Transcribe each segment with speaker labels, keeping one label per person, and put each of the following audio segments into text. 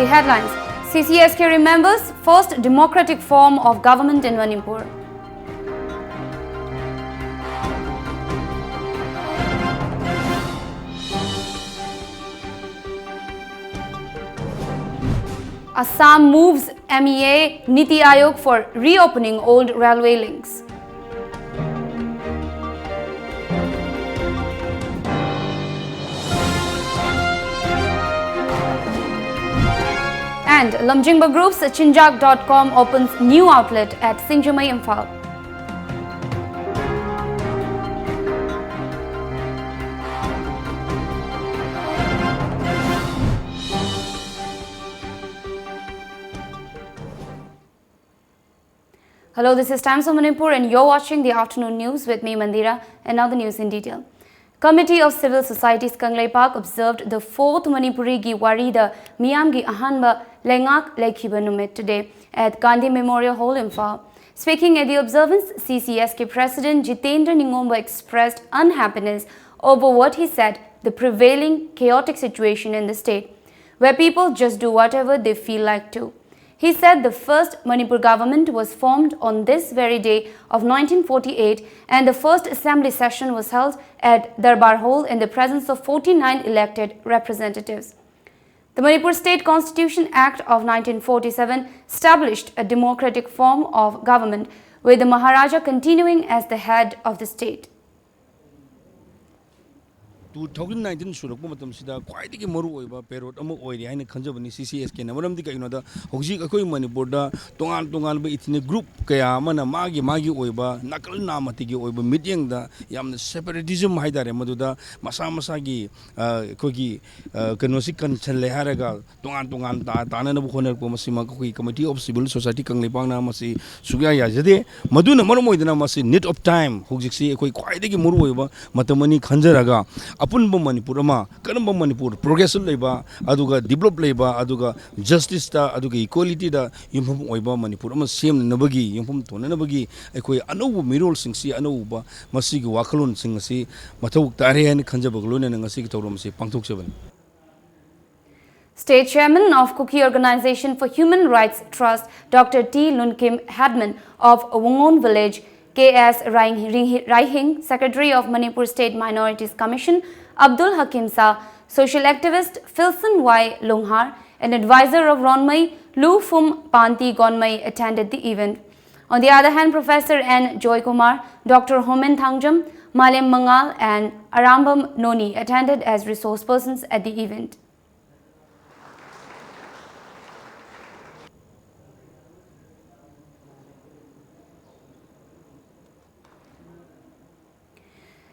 Speaker 1: The headlines: CCSK remembers first democratic form of government in Manipur. Assam moves MEA Niti Aayog for reopening old railway links. And Lamjingba Group's Chinjak.com opens new outlet at Singjamai, Imphal. Hello, this is Times of Manipur and you're watching the afternoon news with me, Mandira, and now the news in detail. Committee of Civil Societies Kanglei Park observed the 4th Manipuri gi Warida Miyam gi Ahanba Lengak Lekhiba Numit today at Gandhi Memorial Hall, Imphal. Speaking at the observance, CCSK President Jitendra Ningomba expressed unhappiness over what he said the prevailing chaotic situation in the state, where people just do whatever they feel like to. He said the first Manipur government was formed on this very day of 1948 and the first assembly session was held at Darbar Hall in the presence of 49 elected representatives. The Manipur State Constitution Act of 1947 established a democratic form of government with the Maharaja continuing as the head of the state.
Speaker 2: 2019 surukpa matamsida khwaidagi maru oiba perot amuk oiri haina khanjabani CCSK na maramdi kaino da hojik akoi Manipur da tongan ba itne group kaya amana magi oiba nakal namati gi oiba mityang da yamna separatism haidare maduda masa gi kogi kanosi kanchale haraga tongan ta na bu khoner ko masima koi committee of civil society kanglipang na masi sugya yajade maduna maromoidana masi need of time hojik si koi khwaidagi maru oiba matamani khanjaraga Apunba Manipur ma kanamba Manipur progressive leba aduga develop leba aduga justice ta aduga equality da yumphum oiba Manipur ma sem nabagi yumphum tona nabagi ekoi anobu mirol singsi anoba masigi wakhalon singsi mathau tare han khanjabaglone ngasi tawrom se pangthok seban.
Speaker 1: State Chairman of Kuki Organization for Human Rights Trust, Dr. T. Lunkim Hadman of Wongon Village, K.S. Raihing, Secretary of Manipur State Minorities Commission, Abdul Hakim Sa, social activist Philson Y. Lunghar, and advisor of Ronmai, Lu Phum Panti Gonmai attended the event. On the other hand, Professor N. Joy Kumar, Dr. Homen Thangjam, Malem Mangal, and Arambam Noni attended as resource persons at the event.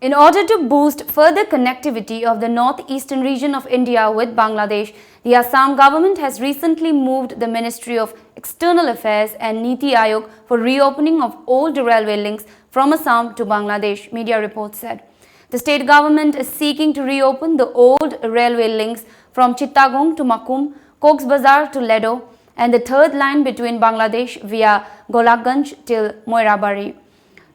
Speaker 1: In order to boost further connectivity of the northeastern region of India with Bangladesh, the Assam government has recently moved the Ministry of External Affairs and Niti Aayog for reopening of old railway links from Assam to Bangladesh, media reports said. The state government is seeking to reopen the old railway links from Chittagong to Makum, Cox's Bazar to Ledo, and the third line between Bangladesh via Golakganj till Moirabari.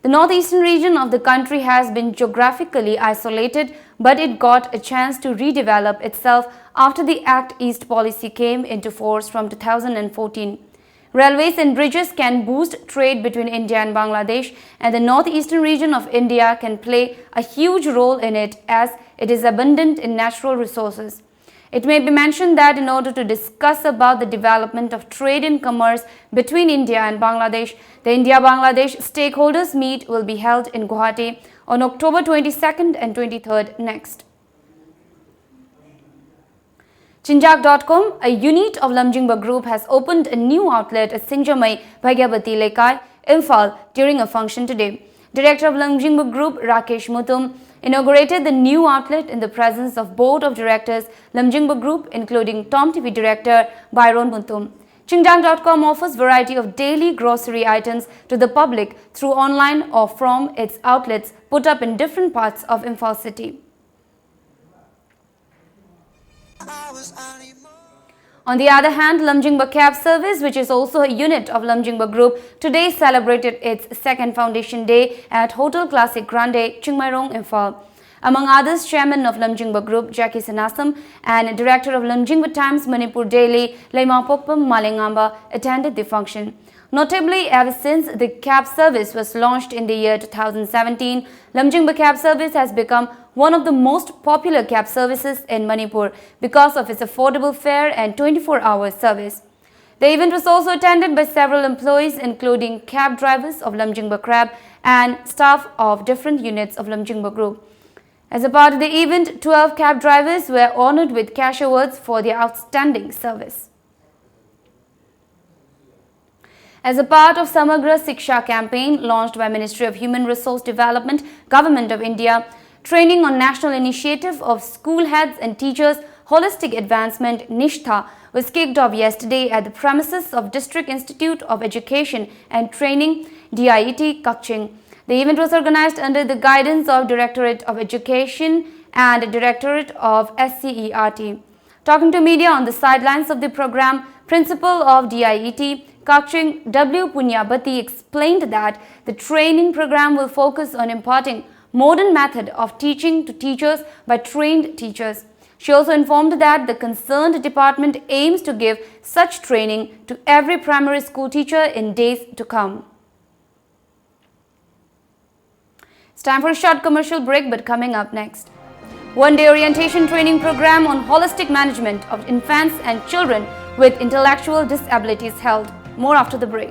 Speaker 1: The northeastern region of the country has been geographically isolated, but it got a chance to redevelop itself after the Act East policy came into force from 2014. Railways and bridges can boost trade between India and Bangladesh, and the northeastern region of India can play a huge role in it as it is abundant in natural resources. It may be mentioned that in order to discuss about the development of trade and commerce between India and Bangladesh, the India-Bangladesh stakeholders meet will be held in Guwahati on October 22nd and 23rd next. Chinjak.com, a unit of Lamjingba Group, has opened a new outlet at Singjamai, Bhagyabati Lekai, Imphal during a function today. Director of Lamjingba Group, Rakesh Mutum, inaugurated the new outlet in the presence of Board of Directors, Lamjingba Group, including TOMTV Director Byron Mutum. Chinjak.com offers variety of daily grocery items to the public through online or from its outlets put up in different parts of Imphal city. On the other hand, Lamjingba Cab Service, which is also a unit of Lamjingba Group, today celebrated its second foundation day at Hotel Classic Grande, Chingmairong, Imphal. Among others, Chairman of Lamjingba Group, Jackie Sanasam, and Director of Lamjingba Times Manipur Daily, Laimapokpam Malengamba, attended the function. Notably, ever since the cab service was launched in the year 2017, Lamjingba cab service has become one of the most popular cab services in Manipur because of its affordable fare and 24-hour service. The event was also attended by several employees, including cab drivers of Lamjingba Crab and staff of different units of Lamjingba Group. As a part of the event, 12 cab drivers were honored with cash awards for their outstanding service. As a part of Samagra Siksha campaign launched by Ministry of Human Resource Development, Government of India, training on national initiative of school heads and teachers, Holistic Advancement Nishtha was kicked off yesterday at the premises of District Institute of Education and Training, DIET, Kaching. The event was organized under the guidance of Directorate of Education and Directorate of SCERT. Talking to media on the sidelines of the program, Principal of DIET, Kaching W. Punyabati explained that the training program will focus on imparting modern method of teaching to teachers by trained teachers. She also informed that the concerned department aims to give such training to every primary school teacher in days to come. It's time for a short commercial break, but coming up next, one-day orientation training program on holistic management of infants and children with intellectual disabilities held. More after the break.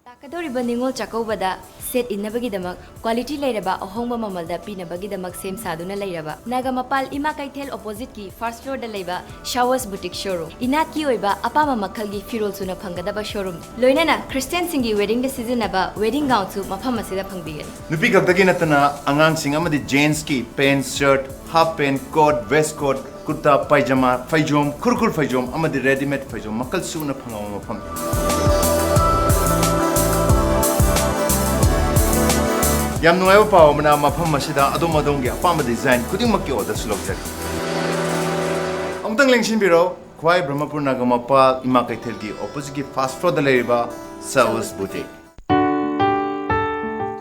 Speaker 3: Takadoriba ningol chakobada set innabagidamak quality lairaba ahongba mamalda pinabagidamak sem saduna lairaba Nagamapal Ima Kaithel opposite ki first floor da laiba Showers Boutique showroom inat ki oiba apama makhal gi firol suna phangadaba showroom loinana Christian singi wedding da seasonaba wedding gown su mafam asida phangbigani
Speaker 4: nupi kakdagi natana angang sing amadi jeans ki pants shirt half pant coat vest coat kurta pajama faijom kurkur faijom amadi ready made faijom makal suna phangama mafam Yam nueva pao mana mafam masida adom adom ge apam design kuding makki order slok jak amtang lengsin biro khwai brahmapur nagamapal Ima Kaithel gi opposite gi fast floor da leriba Showers Boutique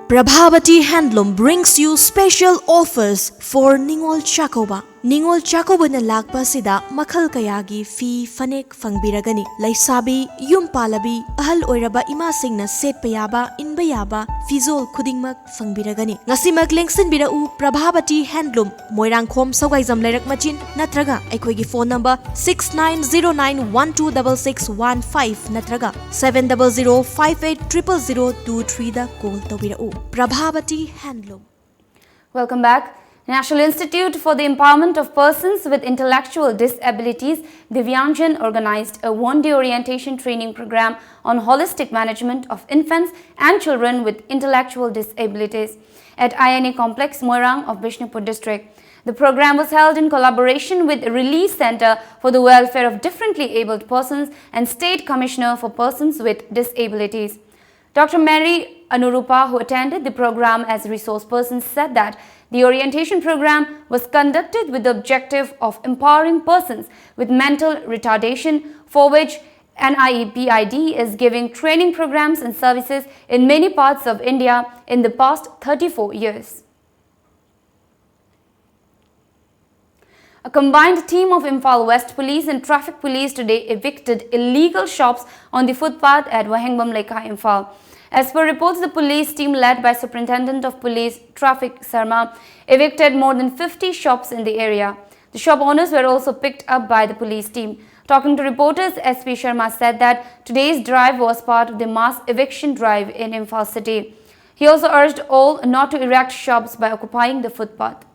Speaker 5: Prabhavati Handloom brings you special offers for Ningol Chakoba. Ningol Chakoba na lakpa sida makhal kayagi fi fanek fangbiragani. Laisabi, yum palabi, ahal oiraba ima sing na set payaba, inbayaba, fizol kudingmak fangbiragani. Ngasimak lengsin birau Prabhavati Handloom, Moirang Khom Sawgaizam Lerak Machin, natraga, ekwegi phone number 6909126615, natraga 700580023 da call tawirau. Prabhavati Handloom.
Speaker 1: Welcome back. National Institute for the Empowerment of Persons with Intellectual Disabilities, Divyanjan, organized a one-day orientation training program on holistic management of infants and children with intellectual disabilities at INA Complex, Moirang of Bishnupur District. The program was held in collaboration with Relief Center for the Welfare of Differently Abled Persons and State Commissioner for Persons with Disabilities. Dr. Mary Anurupa, who attended the program as resource person, said that the orientation program was conducted with the objective of empowering persons with mental retardation, for which NIEPID is giving training programs and services in many parts of India in the past 34 years. A combined team of Imphal West Police and Traffic Police today evicted illegal shops on the footpath at Wahengbam Lekha, Imphal. As per reports, the police team led by Superintendent of Police Traffic Sarma evicted more than 50 shops in the area. The shop owners were also picked up by the police team. Talking to reporters, SP Sharma said that today's drive was part of the mass eviction drive in Imphal city. He also urged all not to erect shops by occupying the footpath.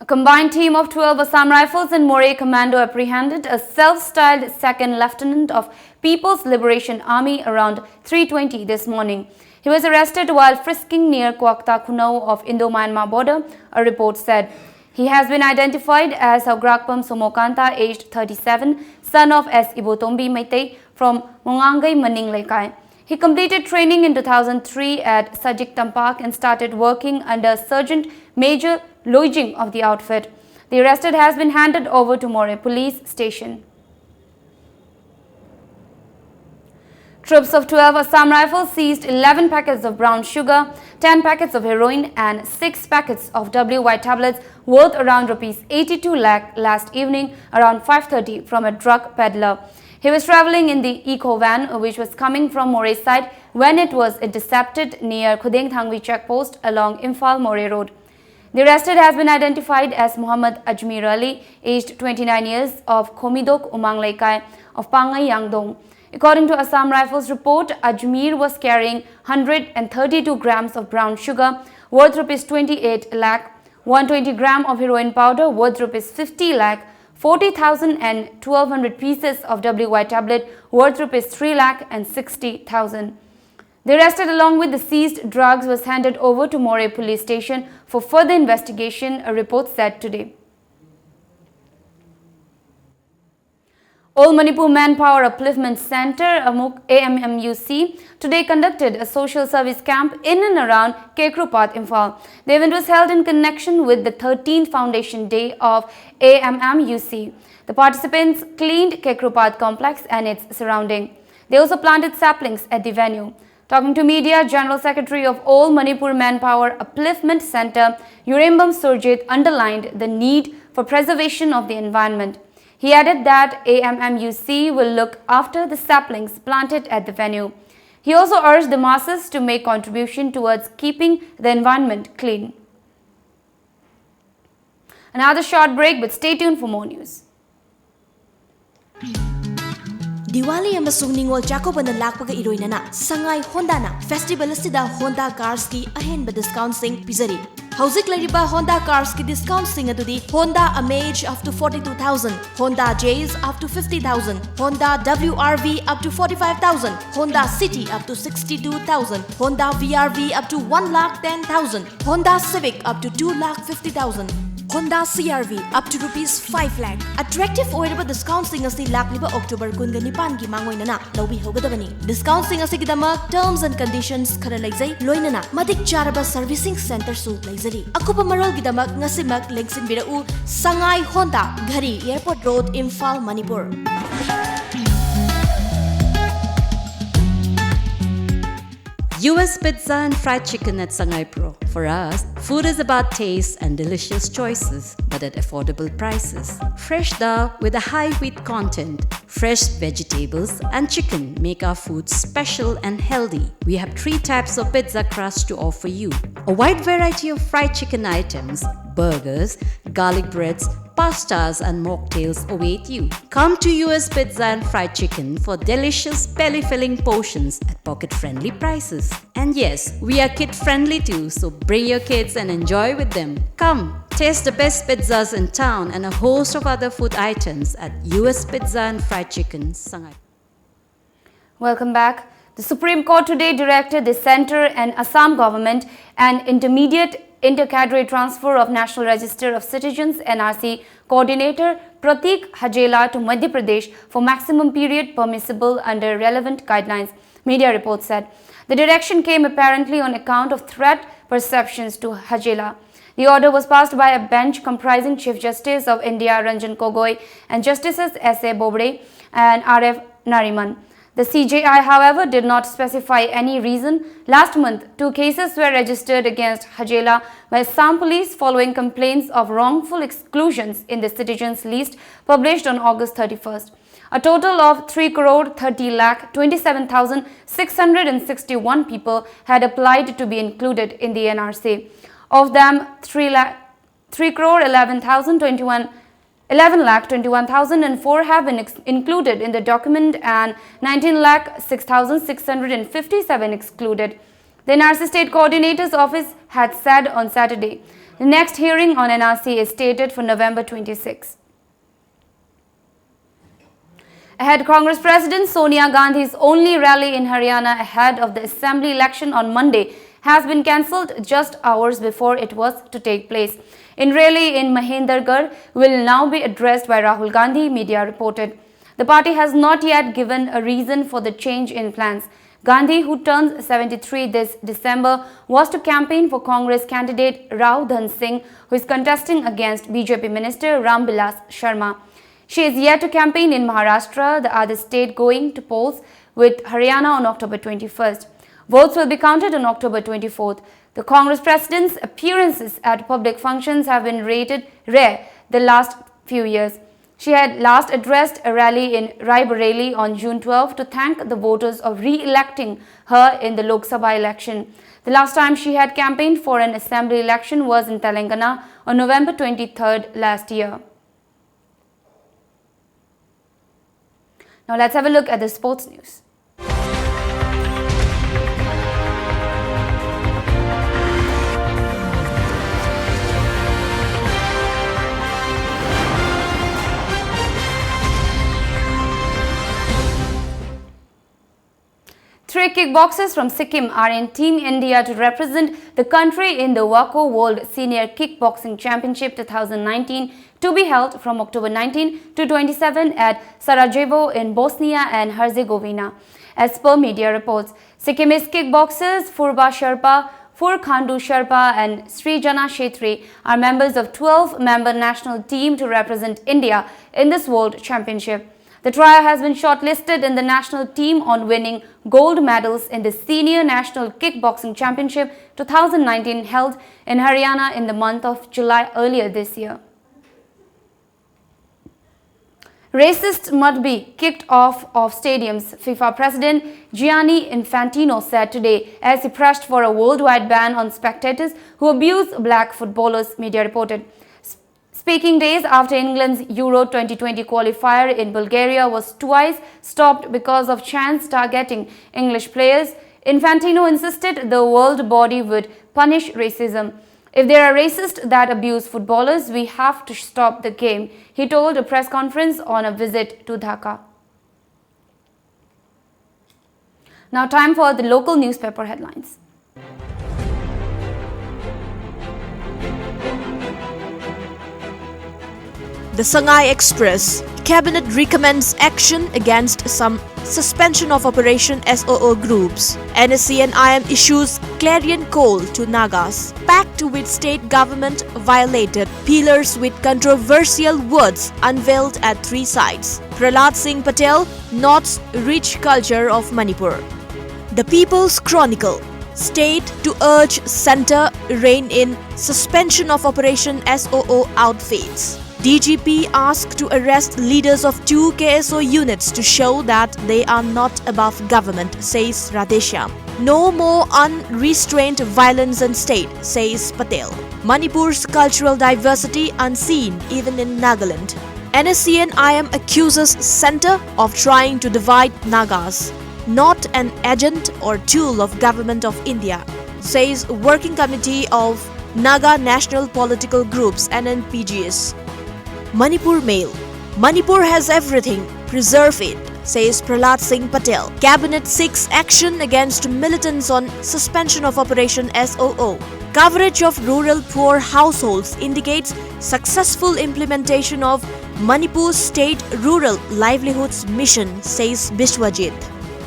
Speaker 1: A combined team of 12 Assam Rifles and Moray Commando apprehended a self-styled second lieutenant of People's Liberation Army around 3:20 this morning. He was arrested while frisking near Kwakta Kunau of Indo-Myanmar border, a report said. He has been identified as Haugrakpam Somokanta, aged 37, son of S. Ibotombi Maitei from Mongangai Maning Lekai. He completed training in 2003 at Sajik Tampak and started working under Sergeant Major Lojing of the outfit. The arrested has been handed over to Moreh police station. Troops of 12 Assam Rifles seized 11 packets of brown sugar, 10 packets of heroin and 6 packets of WY tablets worth around Rs 82 lakh last evening around 5:30 from a drug peddler. He was travelling in the eco van which was coming from Moreh side when it was intercepted near Khudeng Thangvi checkpost along Imphal-Moreh road. The arrested has been identified as Muhammad Ajmer Ali, aged 29 years, of Khomidok Umang Laikai of Pangai Yangdong. According to Assam Rifles report, Ajmer was carrying 132 grams of brown sugar worth Rs 28 lakh, 120 gram of heroin powder worth Rs 50 lakh, 40,000 and 1200 pieces of WY tablet worth Rs 3 lakh and 60,000. The arrested along with the seized drugs was handed over to Moreh police station for further investigation, a report said today. All Manipur Manpower Upliftment Center AMMUC today conducted a social service camp in and around Kekrupat, Imphal. The event was held in connection with the 13th foundation day of AMMUC. The participants cleaned Kekrupat complex and its surrounding. They also planted saplings at the venue. Talking to media, General Secretary of All Manipur Manpower Upliftment Center Urembam Surjit underlined the need for preservation of the environment. He added that AMMUC will look after the saplings planted at the venue. He also urged the masses to make contribution towards keeping the environment clean. Another short break, but stay tuned for more news.
Speaker 5: Diwali amasung Ningol Chakobana lakpaga iroinana Sangai Honda na festival asida Honda cars ki ahenba discount sing pizari. Hauzik lariba Honda cars ki discount sing adudi Honda Amaze up to 42,000, Honda Jazz up to 50,000, Honda WRV up to 45,000, Honda City up to 62,000, Honda VRV up to 1,10,000, Honda Civic up to 2,50,000. Honda CRV up to Rs 5 lakh. Attractive oiraba discount sing asi lakliba October 19 gi mangoinana lawbi hogadabani. Discount sing asi gidamak terms and conditions khara laizai loinana madik charaba servicing center su laizari. Akupa marol gidamak ngasimak lengsin birau Sangai Honda Ghari Airport Road Imphal Manipur.
Speaker 6: US Pizza and Fried Chicken at Sangai Pro. For us, food is about taste and delicious choices, but at affordable prices. Fresh dal with a high wheat content, fresh vegetables and chicken make our food special and healthy. We have 3 types of pizza crust to offer you. A wide variety of fried chicken items, burgers, garlic breads, pastas and mocktails await you. Come to US Pizza and Fried Chicken for delicious belly-filling portions at pocket-friendly prices. And yes, we are kid-friendly too, so bring your kids and enjoy with them. Come, taste the best pizzas in town and a host of other food items at US Pizza and Fried Chicken, Sangai.
Speaker 1: Welcome back. The Supreme Court today directed the Centre and Assam government an intermediate inter-cadre transfer of National Register of Citizens NRC coordinator Pratik Hajela to Madhya Pradesh for maximum period permissible under relevant guidelines, media reports said. The direction came apparently on account of threat perceptions to Hajela. The order was passed by a bench comprising Chief Justice of India Ranjan Gogoi and Justices S.A. Bobde and R.F. Nariman. The CJI, however, did not specify any reason. Last month, 2 cases were registered against Hajela by Assam police following complaints of wrongful exclusions in the citizens list published on August 31st. A total of 3,30,27,661 people had applied to be included in the NRC. Of them, 11,21,004 have been included in the document and 19,06,657 excluded. The NRC State Coordinator's Office had said on Saturday. The next hearing on NRC is stated for November 26. Ahead, Congress President Sonia Gandhi's only rally in Haryana ahead of the Assembly election on Monday has been cancelled just hours before it was to take place. In rally in Mahendragarh will now be addressed by Rahul Gandhi, media reported. The party has not yet given a reason for the change in plans. Gandhi, who turns 73 this December, was to campaign for Congress candidate Rao Dhan Singh, who is contesting against BJP Minister Ram Vilas Sharma. She is yet to campaign in Maharashtra, the other state going to polls, with Haryana on October 21st. Votes will be counted on October 24th. The Congress president's appearances at public functions have been rated rare the last few years. She had last addressed a rally in Raebareli on June 12 to thank the voters of re-electing her in the Lok Sabha election. The last time she had campaigned for an assembly election was in Telangana on November 23rd last year. Now let's have a look at the sports news. Three kickboxers from Sikkim are in Team India to represent the country in the WACO World Senior Kickboxing Championship 2019 to be held from October 19 to 27 at Sarajevo in Bosnia and Herzegovina. As per media reports, Sikkimese kickboxers Furba Sherpa, Furkhandu Sherpa and Srijana Shetri are members of 12-member national team to represent India in this World Championship. The trio has been shortlisted in the national team on winning gold medals in the Senior National Kickboxing Championship 2019 held in Haryana in the month of July earlier this year. Racists must be kicked off of stadiums, FIFA President Gianni Infantino said today as he pressed for a worldwide ban on spectators who abuse black footballers, media reported. Speaking days after England's Euro 2020 qualifier in Bulgaria was twice stopped because of chants targeting English players, Infantino insisted the world body would punish racism. If there are racists that abuse footballers, we have to stop the game, he told a press conference on a visit to Dhaka. Now time for the local newspaper headlines.
Speaker 5: The Shanghai Express. Cabinet recommends action against some suspension of Operation SOO groups. NSC and IM issues clarion call to Nagas. Pact with state government violated. Pillars with controversial words unveiled at 3 sites. Prahlad Singh Patel notes rich culture of Manipur. The People's Chronicle. State to urge center rein in suspension of Operation SOO outfits. DGP asked to arrest leaders of 2 KSO units to show that they are not above government, says Radheshyam. No more unrestrained violence in state, says Patel. Manipur's cultural diversity unseen even in Nagaland. NSC and IM accuses center of trying to divide Nagas. Not an agent or tool of Government of India, says Working Committee of Naga National Political Groups NNPGS. Manipur Mail. Manipur has everything, preserve it, says Prahlad Singh Patel. Cabinet seeks action against militants on suspension of Operation SOO. Coverage of rural poor households indicates successful implementation of Manipur State Rural Livelihoods Mission, says Bishwajit.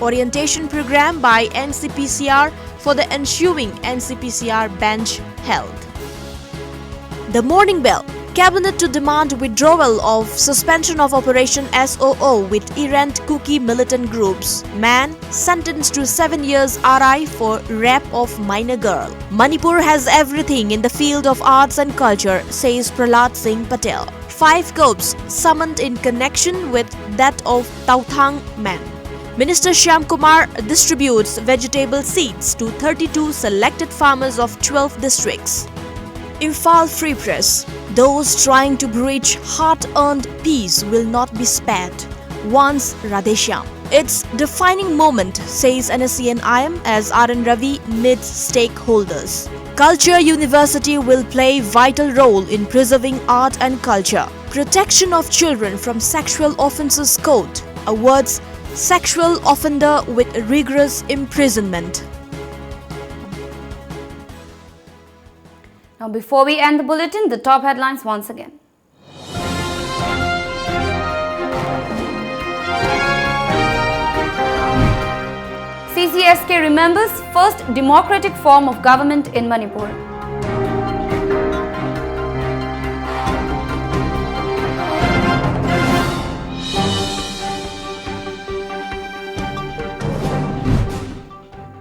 Speaker 5: Orientation program by NCPCR for the ensuing NCPCR bench held. The Morning Bell. Cabinet to demand withdrawal of suspension of Operation SOO with errant Kuki militant groups. Man sentenced to 7 years RI for rape of minor girl. Manipur has everything in the field of arts and culture, says Prahlad Singh Patel. 5 corpses summoned in connection with that of Tauthang man. Minister Shyam Kumar distributes vegetable seeds to 32 selected farmers of 12 districts. Imphal Free Press. Those trying to breach hard-earned peace will not be spared, warns Radheshyam. It's defining moment, says NSC and IM as RN Ravi needs stakeholders. Culture University will play vital role in preserving art and culture. Protection of children from sexual offences code awards sexual offender with rigorous imprisonment.
Speaker 1: Now, before we end the bulletin, the top headlines once again. CCSK remembers first democratic form of government in Manipur.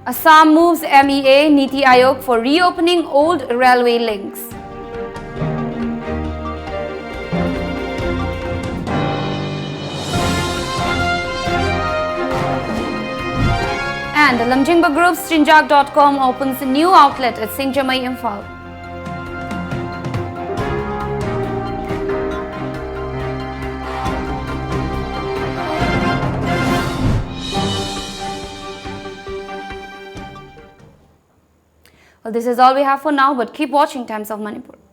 Speaker 1: Assam moves MEA Niti Aayog for reopening old railway links. And the Lamjingba Group's Chinjak.com opens a new outlet at Singjamai, Imphal. Well, this is all we have for now, but keep watching Times of Manipur.